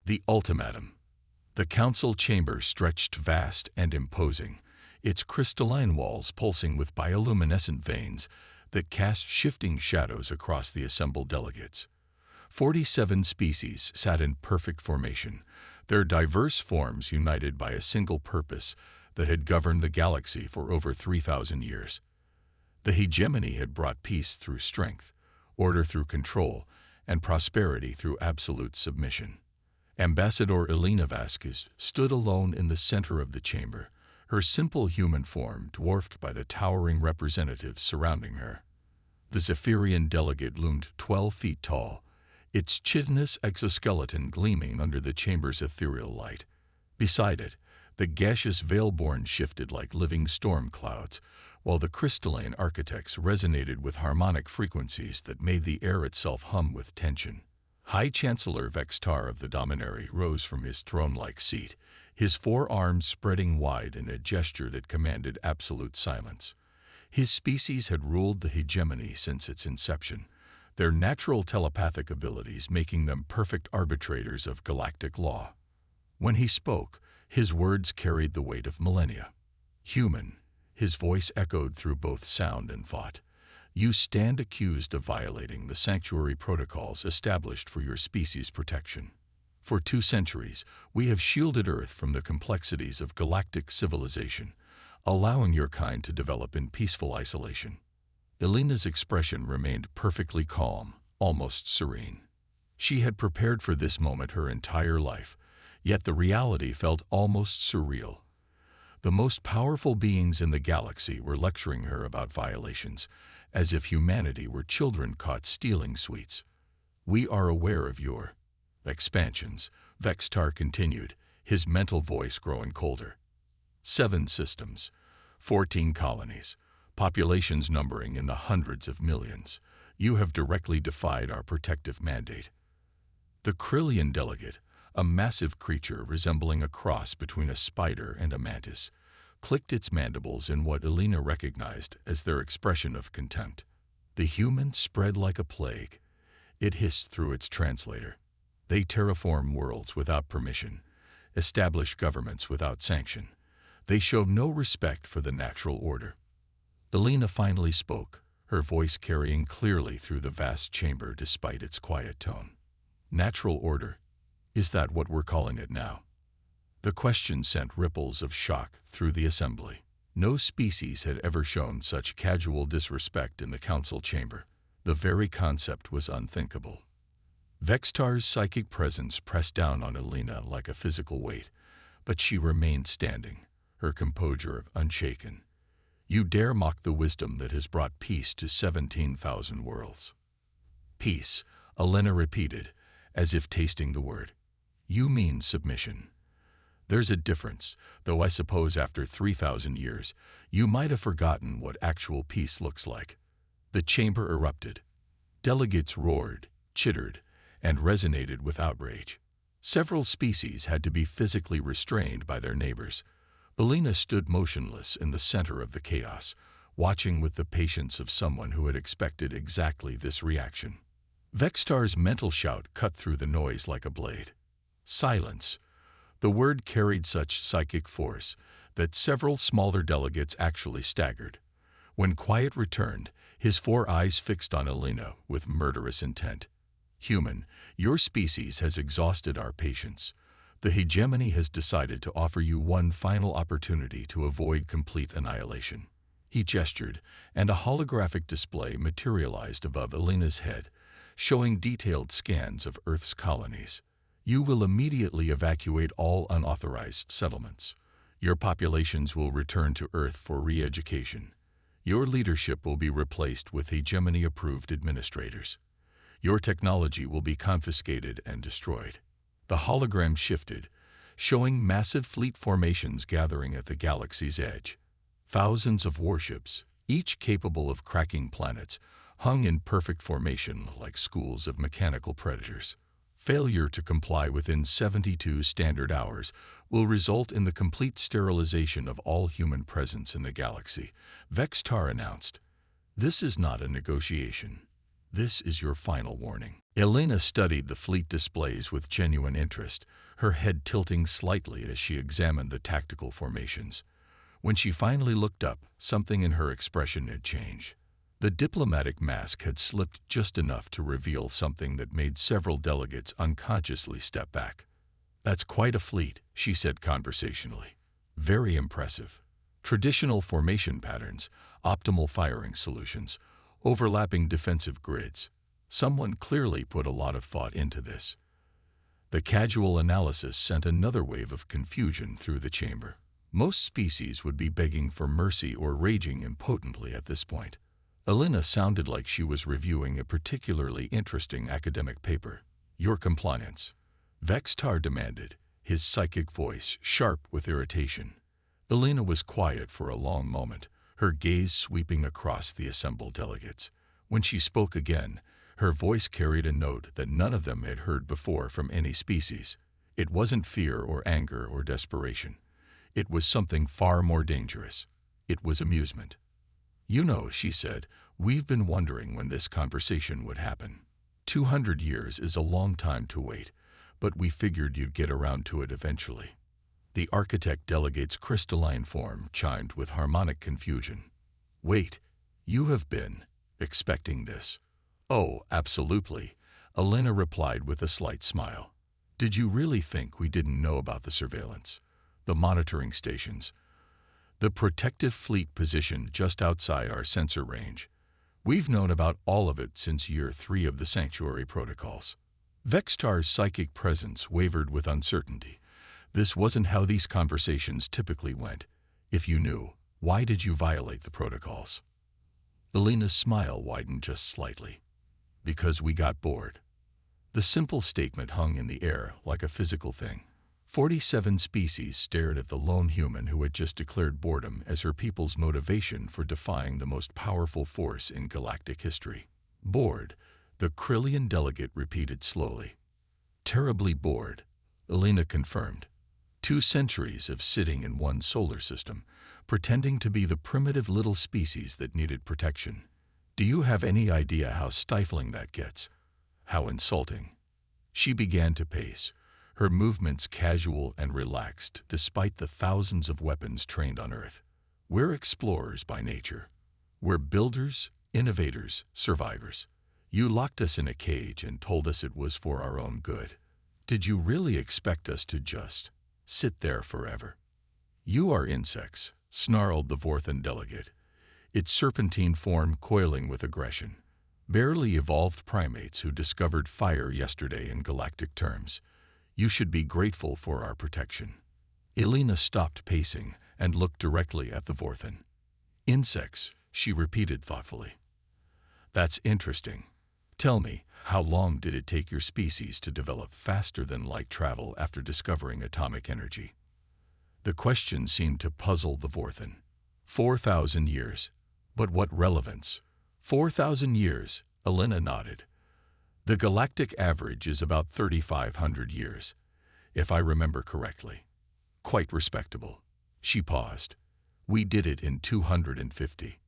The ultimatum. The council chamber stretched vast and imposing, its crystalline walls pulsing with bioluminescent veins that cast shifting shadows across the assembled delegates. 47 species sat in perfect formation, their diverse forms united by a single purpose that had governed the galaxy for over 3,000 years. The hegemony had brought peace through strength, order through control, and prosperity through absolute submission. Ambassador Elena Vasquez stood alone in the center of the chamber, her simple human form dwarfed by the towering representatives surrounding her. The Zephyrian delegate loomed 12 feet tall, its chitinous exoskeleton gleaming under the chamber's ethereal light. Beside it, the gaseous veil-born shifted like living storm clouds, while the crystalline architects resonated with harmonic frequencies that made the air itself hum with tension. High Chancellor Vextar of the Dominary rose from his throne-like seat, his forearms spreading wide in a gesture that commanded absolute silence. His species had ruled the hegemony since its inception, their natural telepathic abilities making them perfect arbitrators of galactic law. When he spoke, his words carried the weight of millennia. Human, his voice echoed through both sound and thought. You stand accused of violating the sanctuary protocols established for your species' protection. For 2 centuries, we have shielded Earth from the complexities of galactic civilization, allowing your kind to develop in peaceful isolation. Elena's expression remained perfectly calm, almost serene. She had prepared for this moment her entire life, yet the reality felt almost surreal. The most powerful beings in the galaxy were lecturing her about violations, as if humanity were children caught stealing sweets. We are aware of your expansions, Vextar continued, his mental voice growing colder. 7 systems, 14 colonies, populations numbering in the hundreds of millions. You have directly defied our protective mandate. The Krillian delegate, a massive creature resembling a cross between a spider and a mantis, clicked its mandibles in what Elena recognized as their expression of contempt. The human spread like a plague. It hissed through its translator. They terraform worlds without permission, establish governments without sanction. They show no respect for the natural order. Elena finally spoke, her voice carrying clearly through the vast chamber despite its quiet tone. Natural order? Is that what we're calling it now? The question sent ripples of shock through the assembly. No species had ever shown such casual disrespect in the council chamber. The very concept was unthinkable. Vextar's psychic presence pressed down on Elena like a physical weight, but she remained standing, her composure unshaken. You dare mock the wisdom that has brought peace to 17,000 worlds. Peace, Elena repeated, as if tasting the word. You mean submission. There's a difference, though I suppose after 3,000 years, you might have forgotten what actual peace looks like. The chamber erupted. Delegates roared, chittered, and resonated with outrage. Several species had to be physically restrained by their neighbors. Elena stood motionless in the center of the chaos, watching with the patience of someone who had expected exactly this reaction. Vextar's mental shout cut through the noise like a blade. Silence. The word carried such psychic force that several smaller delegates actually staggered. When quiet returned, his 4 eyes fixed on Elena with murderous intent. Human, your species has exhausted our patience. The hegemony has decided to offer you one final opportunity to avoid complete annihilation. He gestured, and a holographic display materialized above Elena's head, showing detailed scans of Earth's colonies. You will immediately evacuate all unauthorized settlements. Your populations will return to Earth for re-education. Your leadership will be replaced with hegemony-approved administrators. Your technology will be confiscated and destroyed. The hologram shifted, showing massive fleet formations gathering at the galaxy's edge. Thousands of warships, each capable of cracking planets, hung in perfect formation like schools of mechanical predators. Failure to comply within 72 standard hours will result in the complete sterilization of all human presence in the galaxy, Vextar announced. This is not a negotiation. This is your final warning. Elena studied the fleet displays with genuine interest, her head tilting slightly as she examined the tactical formations. When she finally looked up, something in her expression had changed. The diplomatic mask had slipped just enough to reveal something that made several delegates unconsciously step back. "That's quite a fleet," she said conversationally. "Very impressive. Traditional formation patterns, optimal firing solutions, overlapping defensive grids. Someone clearly put a lot of thought into this." The casual analysis sent another wave of confusion through the chamber. Most species would be begging for mercy or raging impotently at this point. Elena sounded like she was reviewing a particularly interesting academic paper. "Your compliance," Vextar demanded, his psychic voice sharp with irritation. Elena was quiet for a long moment, her gaze sweeping across the assembled delegates. When she spoke again, her voice carried a note that none of them had heard before from any species. It wasn't fear or anger or desperation. It was something far more dangerous. It was amusement. "You know," she said, "we've been wondering when this conversation would happen. 200 years is a long time to wait, but we figured you'd get around to it eventually." The architect delegate's crystalline form chimed with harmonic confusion. "Wait, you have been expecting this?" "Oh, absolutely," Elena replied with a slight smile. "Did you really think we didn't know about the surveillance, the monitoring stations, the protective fleet positioned just outside our sensor range? We've known about all of it since year 3 of the Sanctuary Protocols." Vextar's psychic presence wavered with uncertainty. This wasn't how these conversations typically went. "If you knew, why did you violate the protocols?" Elena's smile widened just slightly. "Because we got bored." The simple statement hung in the air like a physical thing. 47 species stared at the lone human who had just declared boredom as her people's motivation for defying the most powerful force in galactic history. "Bored," the Krillian delegate repeated slowly. "Terribly bored," Elena confirmed. 2 centuries of sitting in one solar system, pretending to be the primitive little species that needed protection. Do you have any idea how stifling that gets? How insulting?" She began to pace, her movements casual and relaxed despite the thousands of weapons trained on Earth. "We're explorers by nature. We're builders, innovators, survivors. You locked us in a cage and told us it was for our own good. Did you really expect us to just sit there forever?" "You are insects," snarled the Vorthan delegate, its serpentine form coiling with aggression. "Barely evolved primates who discovered fire yesterday in galactic terms. You should be grateful for our protection." Elena stopped pacing and looked directly at the Vorthan. "Insects," she repeated thoughtfully. "That's interesting. Tell me, how long did it take your species to develop faster-than-light travel after discovering atomic energy?" The question seemed to puzzle the Vorthan. 4,000 years. But what relevance? 4,000 years, Elena nodded. The galactic average is about 3,500 years, if I remember correctly. Quite respectable. She paused. We did it in 250.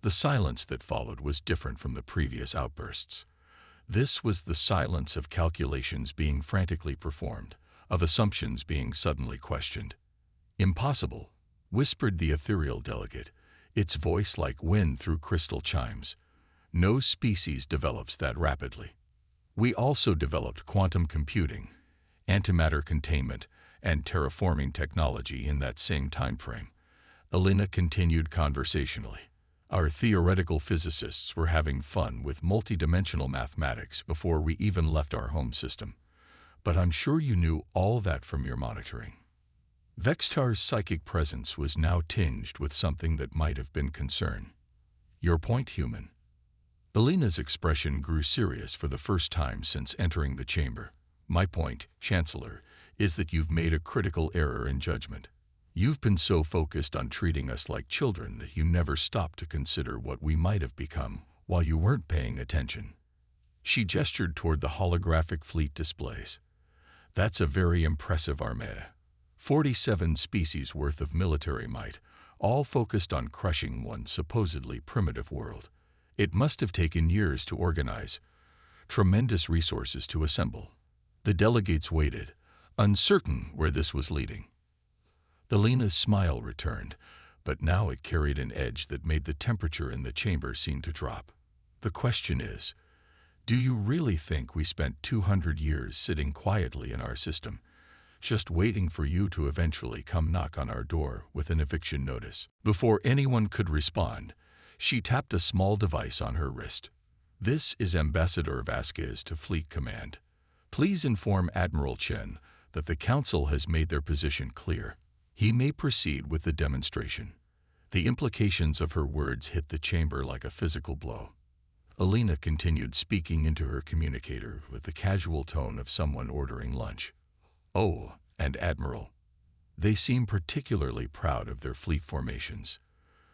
The silence that followed was different from the previous outbursts. This was the silence of calculations being frantically performed, of assumptions being suddenly questioned. "Impossible," whispered the ethereal delegate, its voice like wind through crystal chimes. "No species develops that rapidly. We also developed quantum computing, antimatter containment, and terraforming technology in that same time frame." Elena continued conversationally. "Our theoretical physicists were having fun with multidimensional mathematics before we even left our home system. But I'm sure you knew all that from your monitoring." Vextar's psychic presence was now tinged with something that might have been concern. "Your point, human?" Elena's expression grew serious for the first time since entering the chamber. "My point, Chancellor, is that you've made a critical error in judgment. You've been so focused on treating us like children that you never stopped to consider what we might have become while you weren't paying attention." She gestured toward the holographic fleet displays. "That's a very impressive armada. 47 species worth of military might, all focused on crushing one supposedly primitive world. It must have taken years to organize, tremendous resources to assemble. The delegates waited, uncertain where this was leading. Alina's smile returned, but now it carried an edge that made the temperature in the chamber seem to drop. The question is, do you really think we spent 200 years sitting quietly in our system, just waiting for you to eventually come knock on our door with an eviction notice? Before anyone could respond, she tapped a small device on her wrist. This is Ambassador Vasquez to Fleet Command. Please inform Admiral Chen that the Council has made their position clear. He may proceed with the demonstration. The implications of her words hit the chamber like a physical blow. Alina continued speaking into her communicator with the casual tone of someone ordering lunch. Oh, and Admiral. They seem particularly proud of their fleet formations.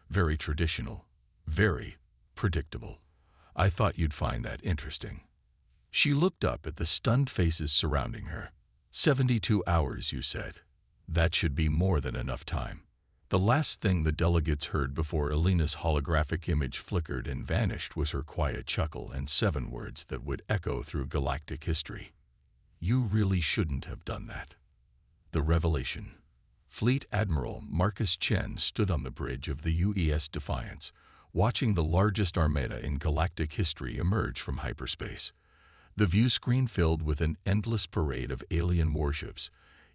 Very traditional, very predictable. I thought you'd find that interesting. She looked up at the stunned faces surrounding her. 72 hours, you said. That should be more than enough time. The last thing the delegates heard before Alina's holographic image flickered and vanished was her quiet chuckle and 7 words that would echo through galactic history. You really shouldn't have done that. The revelation. Fleet Admiral Marcus Chen stood on the bridge of the UES Defiance, watching the largest armada in galactic history emerge from hyperspace. The view screen filled with an endless parade of alien warships,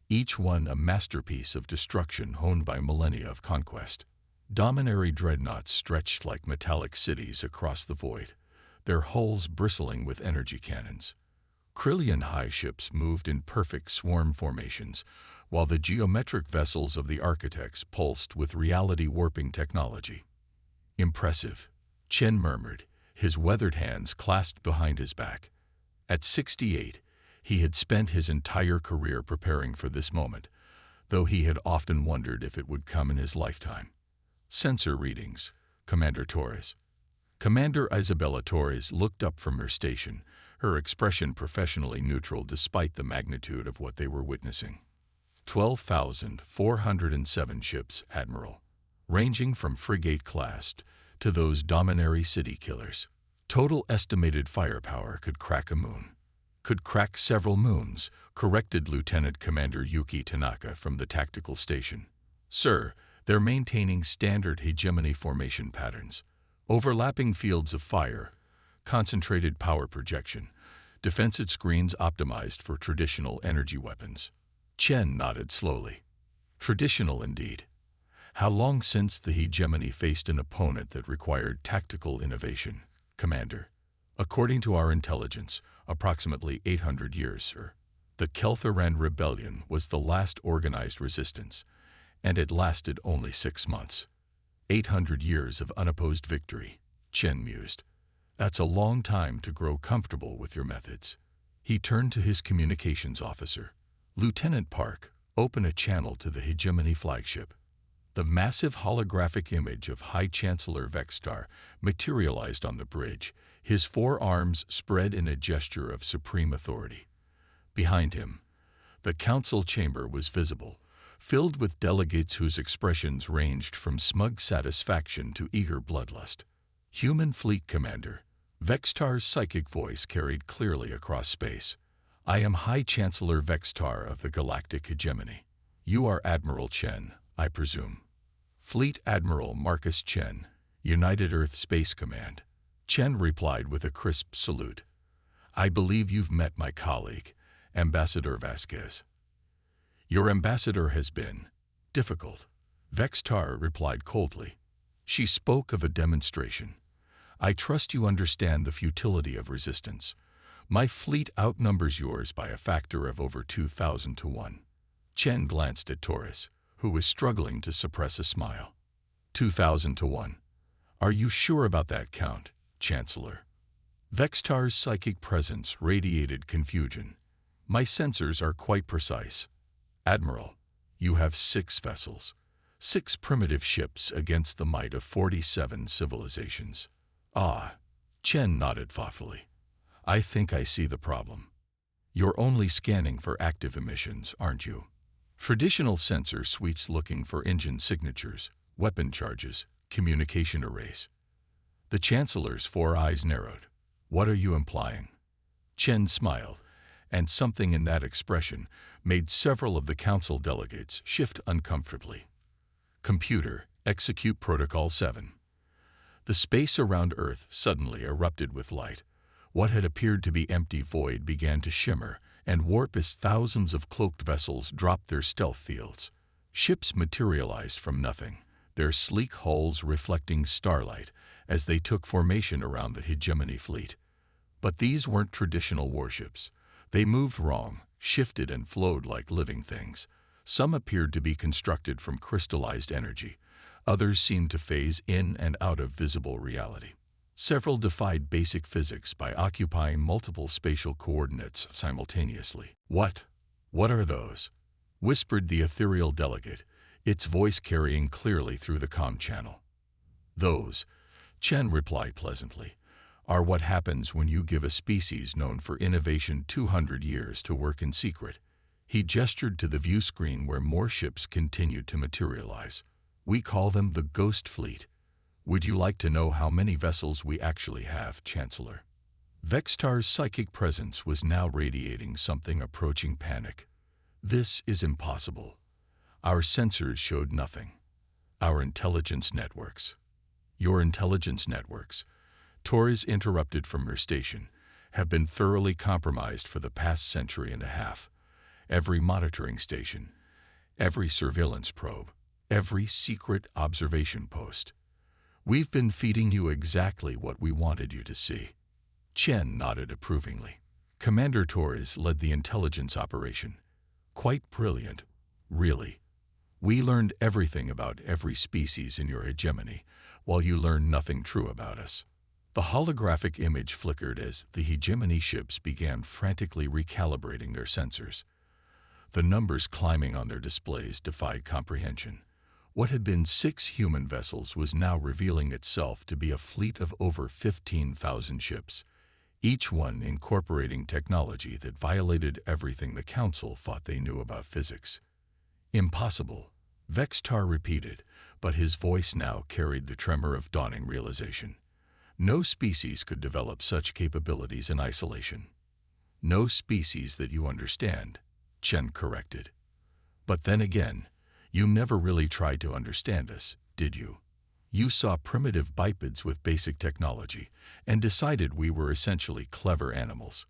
each one a masterpiece of destruction honed by millennia of conquest. Dominary dreadnoughts stretched like metallic cities across the void, their hulls bristling with energy cannons. Trillion-high ships moved in perfect swarm formations, while the geometric vessels of the architects pulsed with reality-warping technology. Impressive, Chen murmured, his weathered hands clasped behind his back. At 68, he had spent his entire career preparing for this moment, though he had often wondered if it would come in his lifetime. Sensor readings, Commander Torres. Commander Isabella Torres looked up from her station, her expression professionally neutral despite the magnitude of what they were witnessing. 12,407 ships, Admiral, ranging from frigate class to those dominary city killers. Total estimated firepower could crack a moon. Could crack several moons, corrected Lieutenant Commander Yuki Tanaka from the tactical station. Sir, they're maintaining standard hegemony formation patterns. Overlapping fields of fire, concentrated power projection, defensive screens optimized for traditional energy weapons. Chen nodded slowly. Traditional indeed. How long since the hegemony faced an opponent that required tactical innovation, Commander? According to our intelligence, approximately 800 years, sir. The Keltharan Rebellion was the last organized resistance, and it lasted only 6 months. 800 years of unopposed victory, Chen mused. That's a long time to grow comfortable with your methods. He turned to his communications officer. Lieutenant Park, open a channel to the hegemony flagship. The massive holographic image of High Chancellor Vextar materialized on the bridge, his 4 arms spread in a gesture of supreme authority. Behind him, the council chamber was visible, filled with delegates whose expressions ranged from smug satisfaction to eager bloodlust. Human Fleet Commander, Vextar's psychic voice carried clearly across space. I am High Chancellor Vextar of the Galactic Hegemony. You are Admiral Chen, I presume. Fleet Admiral Marcus Chen, United Earth Space Command. Chen replied with a crisp salute. I believe you've met my colleague, Ambassador Vasquez. Your ambassador has been difficult, Vextar replied coldly. She spoke of a demonstration. I trust you understand the futility of resistance. My fleet outnumbers yours by a factor of over 2,000 to 1. Chen glanced at Torres, who was struggling to suppress a smile. 2,000 to 1. Are you sure about that count, Chancellor? Vextar's psychic presence radiated confusion. My sensors are quite precise. Admiral, you have 6 vessels, 6 primitive ships against the might of 47 civilizations. Ah, Chen nodded thoughtfully. I think I see the problem. You're only scanning for active emissions, aren't you? Traditional sensor suites looking for engine signatures, weapon charges, communication arrays. The Chancellor's 4 eyes narrowed. What are you implying? Chen smiled, and something in that expression made several of the council delegates shift uncomfortably. Computer, execute Protocol 7. The space around Earth suddenly erupted with light. What had appeared to be empty void began to shimmer and warp as thousands of cloaked vessels dropped their stealth fields. Ships materialized from nothing, their sleek hulls reflecting starlight as they took formation around the Hegemony fleet. But these weren't traditional warships. They moved wrong, shifted and flowed like living things. Some appeared to be constructed from crystallized energy. Others seemed to phase in and out of visible reality. Several defied basic physics by occupying multiple spatial coordinates simultaneously. What are those?" whispered the ethereal delegate, its voice carrying clearly through the comm channel. "Those," Chen replied pleasantly, "are what happens when you give a species known for innovation 200 years to work in secret." He gestured to the view screen where more ships continued to materialize. "We call them the Ghost Fleet. Would you like to know how many vessels we actually have, Chancellor?" Vextar's psychic presence was now radiating something approaching panic. "This is impossible. Our sensors showed nothing. Our intelligence networks." "Your intelligence networks," Torres interrupted from her station, "have been thoroughly compromised for the past century and a half. Every monitoring station, every surveillance probe, every secret observation post. We've been feeding you exactly what we wanted you to see." Chen nodded approvingly. Commander Torres led the intelligence operation. "Quite brilliant, really. We learned everything about every species in your hegemony, while you learned nothing true about us." The holographic image flickered as the hegemony ships began frantically recalibrating their sensors. The numbers climbing on their displays defied comprehension. What had been 6 human vessels was now revealing itself to be a fleet of over 15,000 ships, each one incorporating technology that violated everything the Council thought they knew about physics. "Impossible," Vextar repeated, but his voice now carried the tremor of dawning realization. "No species could develop such capabilities in isolation." "No species that you understand," Chen corrected. "But then again, you never really tried to understand us, did you? You saw primitive bipeds with basic technology and decided we were essentially clever animals.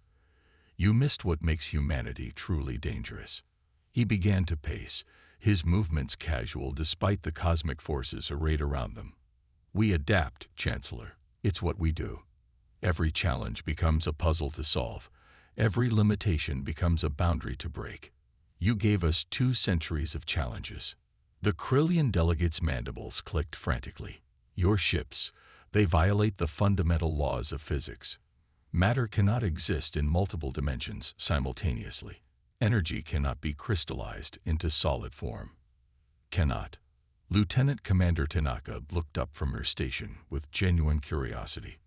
You missed what makes humanity truly dangerous." He began to pace, his movements casual despite the cosmic forces arrayed around them. "We adapt, Chancellor. It's what we do. Every challenge becomes a puzzle to solve. Every limitation becomes a boundary to break. You gave us 2 centuries of challenges." The Krillian delegates' mandibles clicked frantically. "Your ships, they violate the fundamental laws of physics. Matter cannot exist in multiple dimensions simultaneously. Energy cannot be crystallized into solid form." "Cannot." Lieutenant Commander Tanaka looked up from her station with genuine curiosity.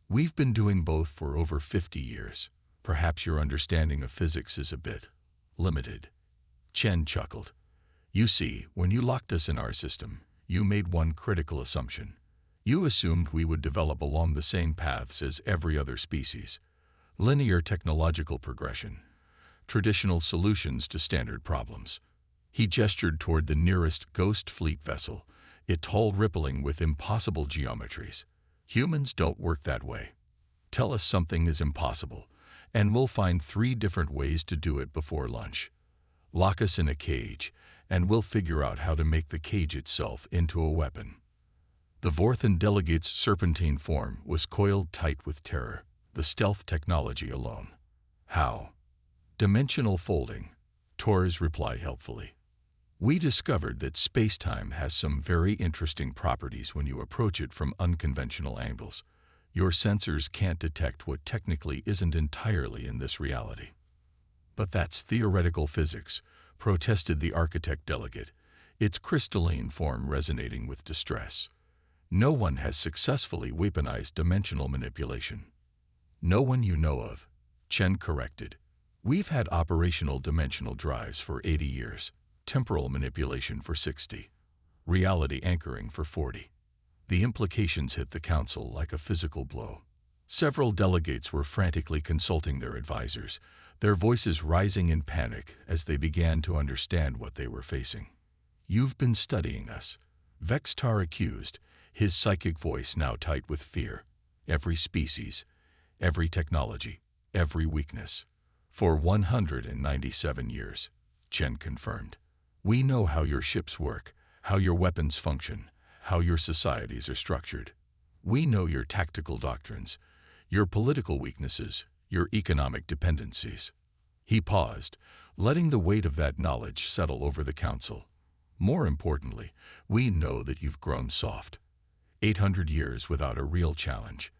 "We've been doing both for over 50 years. Perhaps your understanding of physics is a bit limited." Chen chuckled. "You see, when you locked us in our system, you made one critical assumption. You assumed we would develop along the same paths as every other species. Linear technological progression. Traditional solutions to standard problems." He gestured toward the nearest Ghost Fleet vessel, it tall rippling with impossible geometries. "Humans don't work that way. Tell us something is impossible, and we'll find 3 different ways to do it before lunch. Lock us in a cage, and we'll figure out how to make the cage itself into a weapon." The Vorthan delegate's serpentine form was coiled tight with terror, the stealth technology alone. "How?" "Dimensional folding," Torres replied helpfully. "We discovered that space-time has some very interesting properties when you approach it from unconventional angles. Your sensors can't detect what technically isn't entirely in this reality." "But that's theoretical physics," protested the architect delegate, its crystalline form resonating with distress. "No one has successfully weaponized dimensional manipulation." "No one you know of," Chen corrected. "We've had operational dimensional drives for 80 years, temporal manipulation for 60, reality anchoring for 40. The implications hit the Council like a physical blow." Several delegates were frantically consulting their advisors, their voices rising in panic as they began to understand what they were facing. "You've been studying us," Vextar accused, his psychic voice now tight with fear. "Every species, every technology, every weakness. For 197 years, Chen confirmed. "We know how your ships work, how your weapons function, how your societies are structured. We know your tactical doctrines, your political weaknesses, your economic dependencies." He paused, letting the weight of that knowledge settle over the council. "More importantly, we know that you've grown soft. 800 years without a real challenge.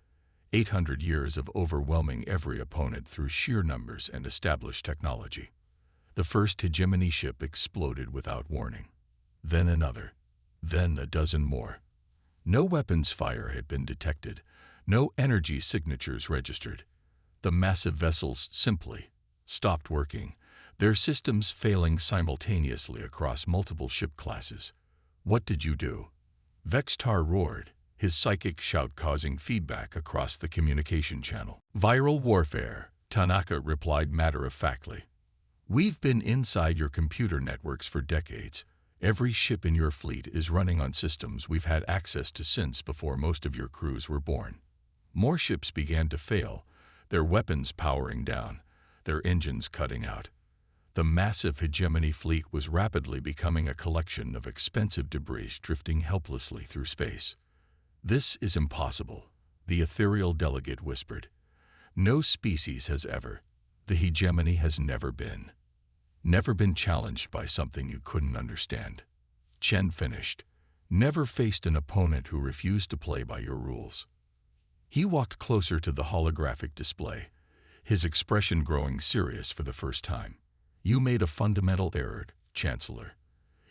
800 years of overwhelming every opponent through sheer numbers and established technology." The first hegemony ship exploded without warning. Then another. Then a dozen more. No weapons fire had been detected. No energy signatures registered. The massive vessels simply stopped working, their systems failing simultaneously across multiple ship classes. "What did you do?" Vextar roared, his psychic shout causing feedback across the communication channel. "Viral warfare," Tanaka replied matter-of-factly. "We've been inside your computer networks for decades. Every ship in your fleet is running on systems we've had access to since before most of your crews were born." More ships began to fail, their weapons powering down, their engines cutting out. The massive hegemony fleet was rapidly becoming a collection of expensive debris drifting helplessly through space. "This is impossible," the ethereal delegate whispered. "No species has ever, the hegemony has never been challenged by something you couldn't understand." Chen finished. "Never faced an opponent who refused to play by your rules." He walked closer to the holographic display, his expression growing serious for the first time. "You made a fundamental error, Chancellor.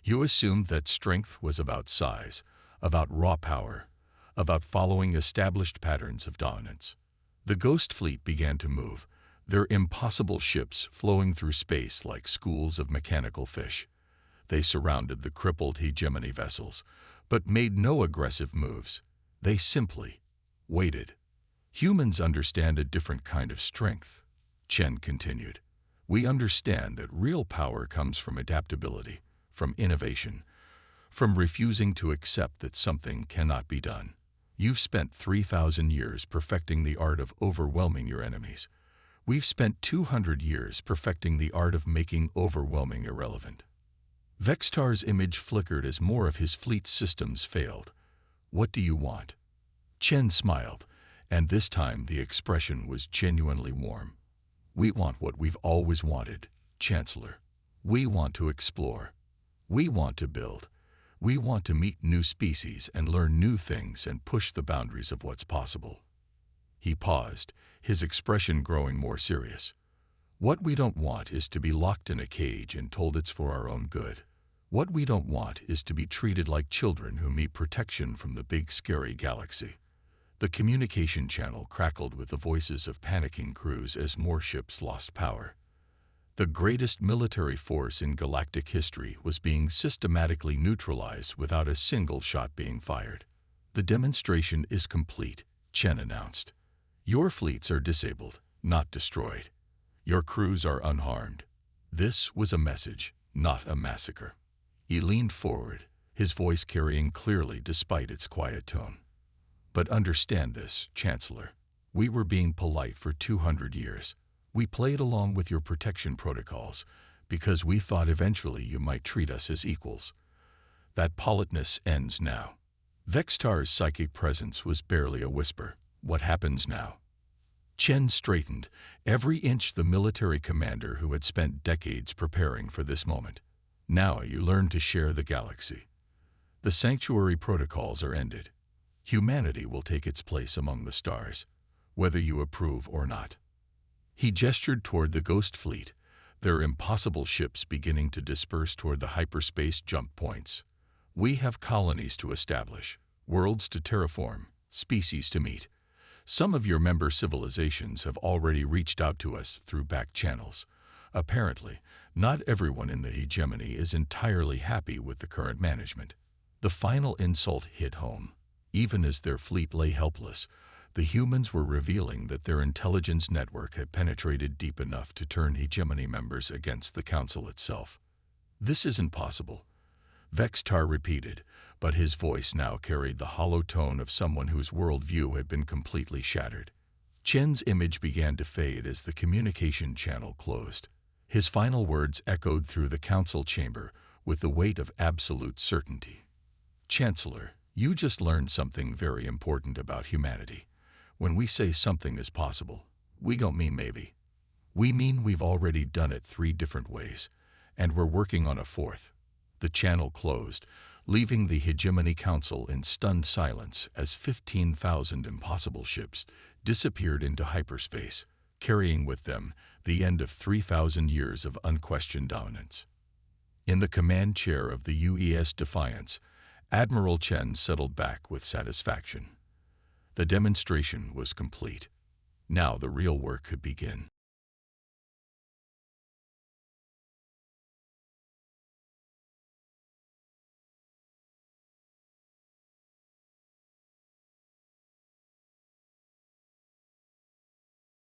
You assumed that strength was about size, about raw power, about following established patterns of dominance." The Ghost Fleet began to move, their impossible ships flowing through space like schools of mechanical fish. They surrounded the crippled hegemony vessels, but made no aggressive moves. They simply waited. "Humans understand a different kind of strength," Chen continued. "We understand that real power comes from adaptability, from innovation, from refusing to accept that something cannot be done. You've spent 3,000 years perfecting the art of overwhelming your enemies. We've spent 200 years perfecting the art of making overwhelming irrelevant." Vextar's image flickered as more of his fleet's systems failed. "What do you want?" Chen smiled, and this time the expression was genuinely warm. "We want what we've always wanted, Chancellor. We want to explore. We want to build. We want to meet new species and learn new things and push the boundaries of what's possible." He paused, his expression growing more serious. "What we don't want is to be locked in a cage and told it's for our own good. What we don't want is to be treated like children who need protection from the big scary galaxy." The communication channel crackled with the voices of panicking crews as more ships lost power. The greatest military force in galactic history was being systematically neutralized without a single shot being fired. "The demonstration is complete," Chen announced. "Your fleets are disabled, not destroyed. Your crews are unharmed." This was a message, not a massacre. He leaned forward, his voice carrying clearly despite its quiet tone. "But understand this, Chancellor. We were being polite for 200 years. We played along with your protection protocols because we thought eventually you might treat us as equals. That politeness ends now." Vextar's psychic presence was barely a whisper. "What happens now?" Chen straightened, every inch the military commander who had spent decades preparing for this moment. "Now you learn to share the galaxy. The sanctuary protocols are ended. Humanity will take its place among the stars, whether you approve or not." He gestured toward the Ghost Fleet, their impossible ships beginning to disperse toward the hyperspace jump points. "We have colonies to establish, worlds to terraform, species to meet. Some of your member civilizations have already reached out to us through back channels. Apparently, not everyone in the hegemony is entirely happy with the current management." The final insult hit home. Even as their fleet lay helpless, The humans were revealing that their intelligence network had penetrated deep enough to turn hegemony members against the Council itself. "This isn't possible," Vextar repeated, but his voice now carried the hollow tone of someone whose worldview had been completely shattered. Chen's image began to fade as the communication channel closed. His final words echoed through the council chamber with the weight of absolute certainty. "Chancellor, you just learned something very important about humanity. When we say something is possible, we don't mean maybe. We mean we've already done it 3 different ways, and we're working on a 4th. The channel closed, leaving the Hegemony Council in stunned silence as 15,000 impossible ships disappeared into hyperspace, carrying with them the end of 3,000 years of unquestioned dominance. In the command chair of the UES Defiance, Admiral Chen settled back with satisfaction. The demonstration was complete. Now the real work could begin.